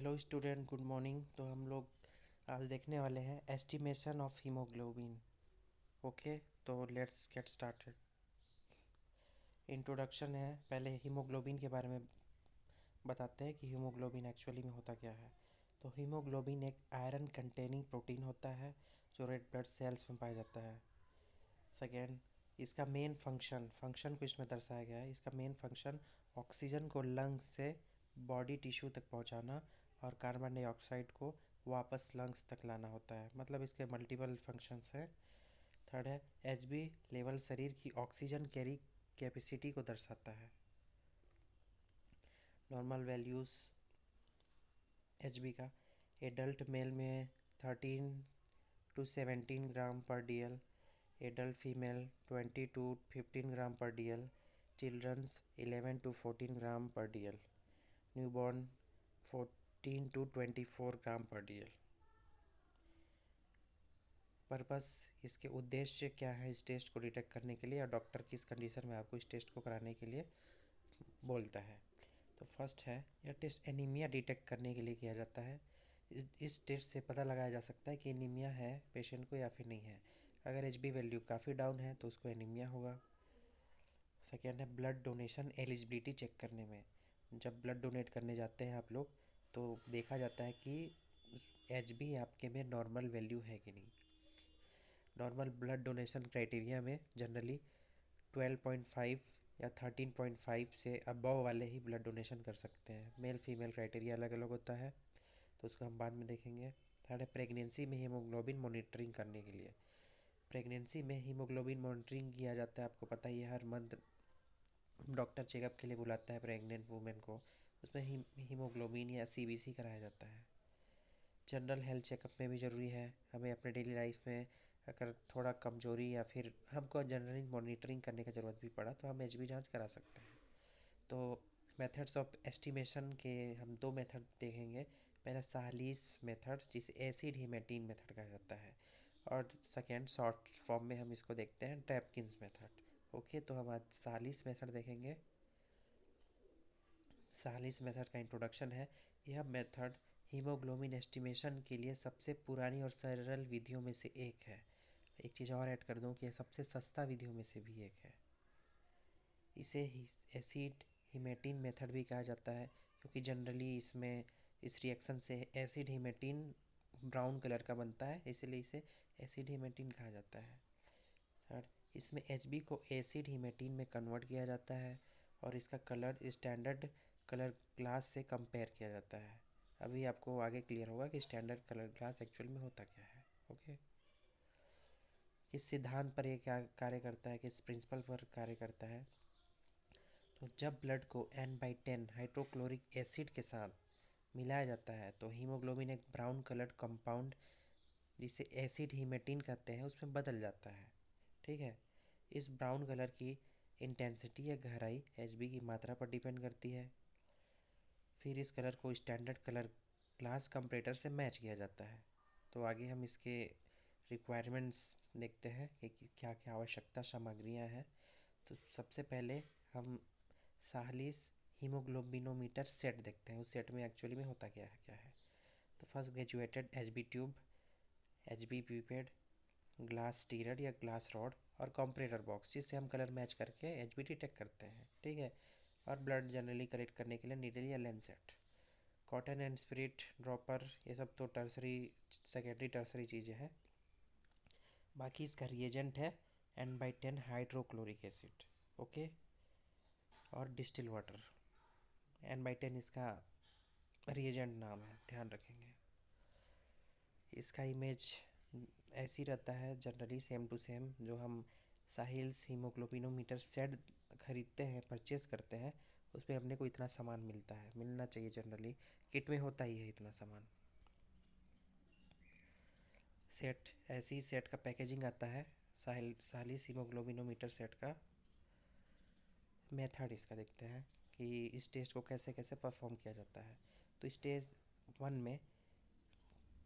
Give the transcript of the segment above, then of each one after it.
Hello student, good morning. तो हम लोग आज देखने वाले हैं एस्टिमेशन ऑफ हीमोग्लोबिन। ओके, तो लेट्स गेट स्टार्टेड। इंट्रोडक्शन है, पहले हीमोग्लोबिन के बारे में बताते हैं कि हीमोग्लोबिन एक्चुअली में होता क्या है। तो हीमोग्लोबिन एक आयरन कंटेनिंग प्रोटीन होता है जो रेड ब्लड सेल्स में पाया जाता है। सेकेंड, इसका मेन फंक्शन को इसमें दर्शाया गया है। इसका मेन फंक्शन ऑक्सीजन को लंग्स से बॉडी टिश्यू तक पहुंचाना और कार्बन डाइऑक्साइड को वापस लंग्स तक लाना होता है। मतलब इसके मल्टीपल फंक्शंस हैं। थर्ड है, एचबी लेवल शरीर की ऑक्सीजन कैरी कैपेसिटी को दर्शाता है। नॉर्मल वैल्यूज़ एचबी का एडल्ट मेल में 13 to 17 ग्राम पर डीएल, एडल्ट फीमेल 20 to 15 ग्राम पर डीएल, चिल्ड्रंस 11 to 14 ग्राम पर डीएल, न्यूबॉर्न 14 to 24 ग्राम पर डीएल। पर्पस, इसके उद्देश्य क्या है इस टेस्ट को डिटेक्ट करने के लिए, और डॉक्टर किस कंडीशन में आपको इस टेस्ट को कराने के लिए बोलता है। तो फर्स्ट है, यह टेस्ट एनीमिया डिटेक्ट करने के लिए किया जाता है। इस टेस्ट से पता लगाया जा सकता है कि एनीमिया है पेशेंट को या फिर नहीं है। अगर एचबी वैल्यू काफ़ी डाउन है तो उसको एनीमिया होगा। सेकेंड है, ब्लड डोनेशन एलिजिबिलिटी चेक करने में। जब ब्लड डोनेट करने जाते हैं आप लोग तो देखा जाता है कि एचबी आपके में नॉर्मल वैल्यू है कि नहीं। नॉर्मल ब्लड डोनेशन क्राइटेरिया में जनरली 12.5 या 13.5 से अबव वाले ही ब्लड डोनेशन कर सकते हैं। मेल फीमेल क्राइटेरिया अलग अलग होता है, तो उसको हम बाद में देखेंगे। थर्ड है, प्रेगनेंसी में हीमोग्लोबिन मॉनिटरिंग करने के लिए। प्रेगनेंसी में हीमोग्लोबिन मॉनिटरिंग किया जाता है, आपको पता ही है। हर मंथ डॉक्टर चेकअप के लिए बुलाता है प्रेग्नेंट वुमेन को, उसमें हीमोग्लोबिन या सीबीसी कराया जाता है। जनरल हेल्थ चेकअप में भी ज़रूरी है। हमें अपने डेली लाइफ में अगर थोड़ा कमजोरी या फिर हमको जनरली मॉनिटरिंग करने की ज़रूरत भी पड़ा तो हम एचबी जांच करा सकते हैं। तो मेथड्स ऑफ एस्टिमेशन के हम दो मेथड देखेंगे। पहला साहलीस मेथड, जिसे एसिड हीमेटिन मेथड कहा जाता है, और सेकेंड शॉर्ट फॉर्म में हम इसको देखते हैं ट्रैपकिंस मेथड। ओके, तो हम आज साहलीस मेथड देखेंगे। साहलीस मेथड का इंट्रोडक्शन है। यह मेथड हीमोग्लोबिन एस्टिमेशन के लिए सबसे पुरानी और सरल विधियों में से एक है। एक चीज़ और ऐड कर दूं कि यह सबसे सस्ता विधियों में से भी एक है। इसे एसिड हीमेटिन मेथड भी कहा जाता है क्योंकि जनरली इसमें इस रिएक्शन से एसिड हीमेटिन ब्राउन कलर का बनता है, इसलिए इसे एसिड हीमेटिन कहा जाता है। थर्ड, इसमें एचबी को एसिड हीमेटिन में कन्वर्ट किया जाता है और इसका कलर स्टैंडर्ड कलर ग्लास से कंपेयर किया जाता है। अभी आपको आगे क्लियर होगा कि स्टैंडर्ड कलर ग्लास एक्चुअल में होता क्या है। ओके, किस सिद्धांत पर यह क्या कार्य करता है, किस प्रिंसिपल पर कार्य करता है। तो जब ब्लड को N/10 हाइड्रोक्लोरिक एसिड के साथ मिलाया जाता है तो हीमोग्लोबिन एक ब्राउन कलर्ड कंपाउंड, जिसे एसिड हीमेटिन कहते हैं, उसमें बदल जाता है। ठीक है, इस ब्राउन कलर की इंटेंसिटी या गहराई एचबी की मात्रा पर डिपेंड करती है। फिर इस कलर को स्टैंडर्ड कलर ग्लास कंपैरेटर से मैच किया जाता है। तो आगे हम इसके रिक्वायरमेंट्स देखते हैं कि क्या क्या आवश्यकता सामग्रियां हैं। तो सबसे पहले हम साहलीस हीमोग्लोबिनोमीटर सेट देखते हैं। उस सेट में एक्चुअली में होता क्या है। तो first, graduated HB tube, HB pipette, glass stirrer या ग्लास रॉड और कंपैरेटर बॉक्स, जिससे हम कलर मैच करके एचबी डिटेक्ट करते हैं। ठीक है, और ब्लड जनरली कलेक्ट करने के लिए नीडल या Lancet, cotton and spirit dropper, ये सब तो टर्सरी सेकेंडरी टर्सरी चीज़ें हैं। बाकी इसका रिएजेंट है N/10 हाइड्रोक्लोरिक एसिड। ओके, और डिस्टिल वाटर। N/10 इसका रिएजेंट नाम है, ध्यान रखेंगे। इसका इमेज ऐसी रहता है जनरली सेम टू सेम जो हम साहिल्स हीमोग्लोबिनोमीटर सेट खरीदते हैं, परचेस करते हैं, उसमें अपने को इतना सामान मिलता है, मिलना चाहिए। जनरली किट में होता ही है इतना सामान। सेट, ऐसी सेट का पैकेजिंग आता है साहिल्स हीमोग्लोबिनोमीटर सेट का। मेथड इसका देखते हैं कि इस टेस्ट को कैसे कैसे परफॉर्म किया जाता है। तो स्टेज 1 में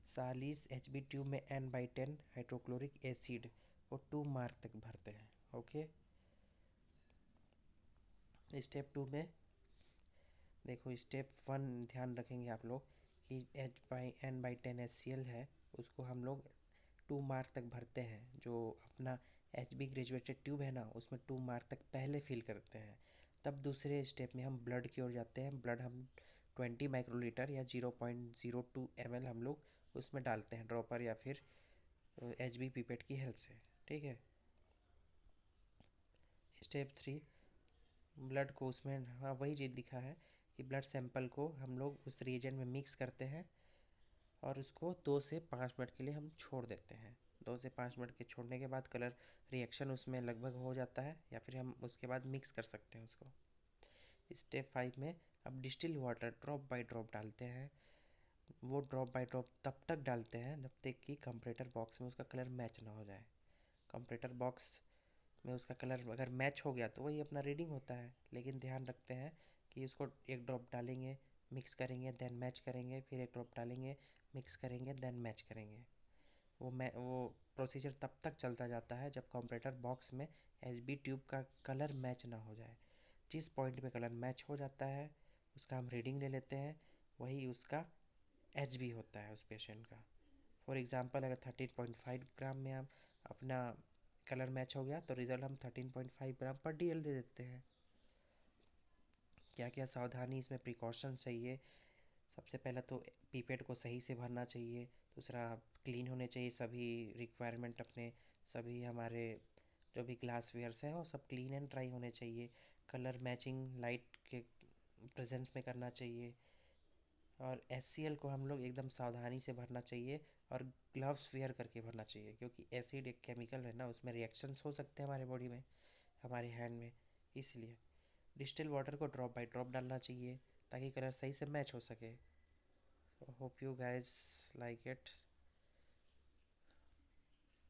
साहलीस एचबी ट्यूब में N/10 हाइड्रोक्लोरिक एसिड को 2 मार्क तक भरते हैं। ओके, स्टेप 2 में देखो, स्टेप 1 ध्यान रखेंगे आप लोग कि H/N/10 HCl है उसको हम लोग 2 मार्क तक भरते हैं। जो अपना HB ग्रेजुएटेड ट्यूब है ना उसमें 2 मार्क तक पहले फिल करते हैं। तब दूसरे स्टेप में हम ब्लड की ओर जाते हैं। ब्लड हम 20 माइक्रोलीटर या 0.02 ml हम लोग उसमें डालते हैं ड्रॉपर या फिर HB पीपेट की हेल्प से। ठीक है। स्टेप 3, ब्लड को उसमें, हाँ वही चीज़ दिखा है कि ब्लड सैंपल को हम लोग उस रिएजेंट में मिक्स करते हैं और उसको 2 से 5 मिनट के लिए हम छोड़ देते हैं। 2 से 5 मिनट के छोड़ने के बाद कलर रिएक्शन उसमें लगभग हो जाता है या फिर हम उसके बाद मिक्स कर सकते हैं उसको। स्टेप 5 में अब distil water drop by drop डालते हैं। वो ड्रॉप बाय ड्रॉप तब तक डालते हैं जब तक कि कंपरेटर बॉक्स में उसका कलर मैच ना हो जाए। कंपरेटर बॉक्स में उसका कलर अगर मैच हो गया तो वही अपना रीडिंग होता है, लेकिन ध्यान रखते हैं कि उसको एक ड्रॉप डालेंगे, मिक्स करेंगे, देन मैच करेंगे, फिर एक ड्रॉप डालेंगे, मिक्स करेंगे, देन मैच करेंगे। वो प्रोसीजर तब तक चलता जाता है जब कंपरेटर बॉक्स में HB ट्यूब का कलर मैच ना हो जाए। जिस पॉइंट पे कलर मैच हो जाता है उसका हम रीडिंग ले लेते हैं, वही उसका HB होता है उस पेशेंट का। फॉर एग्ज़ाम्पल अगर 13.5 ग्राम में हम अपना कलर मैच हो गया तो रिज़ल्ट हम 13.5 ग्राम पर DL दे देते हैं। क्या क्या सावधानी इसमें प्रिकॉशन चाहिए? सबसे पहला तो पीपेट को सही से भरना चाहिए। दूसरा, क्लीन होने चाहिए सभी रिक्वायरमेंट अपने, सभी हमारे जो भी ग्लास वेयर्स हैं वो सब क्लीन एंड ड्राई होने चाहिए। कलर मैचिंग लाइट के प्रेजेंस में करना चाहिए। और HCl को हम लोग एकदम सावधानी से भरना चाहिए और ग्लव्स वेयर करके भरना चाहिए, क्योंकि एसिड एक केमिकल है ना, उसमें रिएक्शंस हो सकते हैं हमारे बॉडी में, हमारे हैंड में। इसलिए डिस्टिल वाटर को ड्रॉप बाय ड्रॉप डालना चाहिए ताकि कलर सही से मैच हो सके। Hope you guys like it.